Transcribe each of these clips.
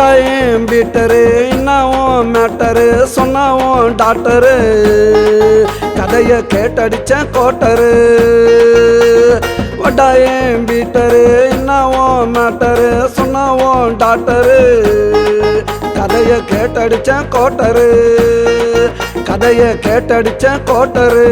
வட்டாயம் Peter என்னவும் matter சொன்னாவும் doctor கதைய கேட்டடிச்ச quarter வட்டாயம் Peter என்னவும் matter சொன்னாவும் doctor கதைய கேட்டடிச்ச quarter கதைய கேட்டடிச்ச கோட்டரு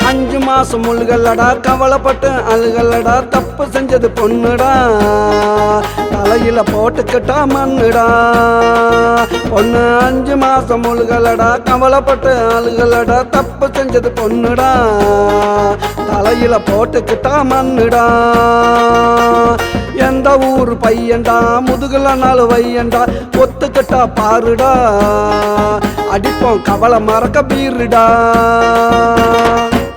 அஞ்சு மாசம் முழுகல்லடா கவலைப்பட்டு அழுகல்லடா தப்பு செஞ்சது பொண்ணுடா தலையில போட்டுக்கிட்டா மண்ணுடா பொண்ணு அஞ்சு மாசம் முழுகல்லடா கவலைப்பட்டு அழுகல்லடா தப்பு செஞ்சது பொண்ணுடா தலையில போட்டுக்கிட்டா மண்ணுடா எந்த ஊர் பையன்டா முதுகுல நாலு வையண்டா ஒத்துக்கிட்டா பாருடா அடிப்போம் கவலை மறக்க பீருடா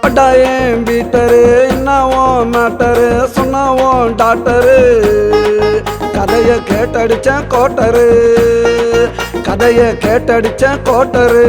வட்டாயம் பீட்டரு என்னவும் மேட்டரு சொன்னாவும் டாக்டரு கதைய கேட்டடிச்ச கோட்டரு கதைய கேட்டடிச்ச கோட்டரு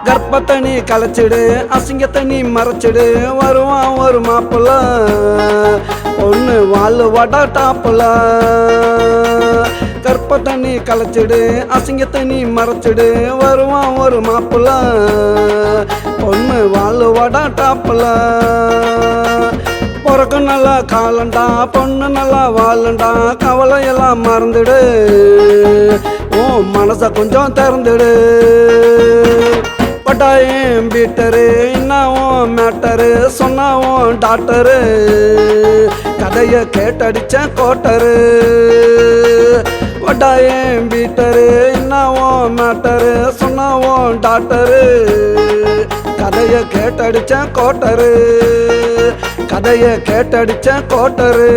கர்ப்பத்தனி கலைச்சிடு அசிங்கத்தனி மறைச்சிடு வருவான் ஒரு மாப்பிள்ள பொண்ணு வாழ் வடா டாப்புல கர்ப்பத்தனி கலைச்சிடு அசிங்கத்தனி மறைச்சிடு வருவான் ஒரு மாப்பிள்ள பொண்ணு வாழ் வடா டாப்புல பிறக்கு நல்லா காலண்டா பொண்ணு நல்லா வாழண்டா கவலையெல்லாம் மறந்துடு ஓ மனச கொஞ்சம் திறந்துடு வட்டாயம் பீட்டரு என்னவும் மேட்டரு சொன்னாவும் டாக்டரு கதைய கேட்டடிச்ச கோட்டரு வட்டாயம் பீட்டரு என்னவும் மேட்டரு சொன்னாவும் டாக்டரு கதைய கேட்டடிச்ச கோட்டரு கதைய கேட்டடிச்ச கோட்டரு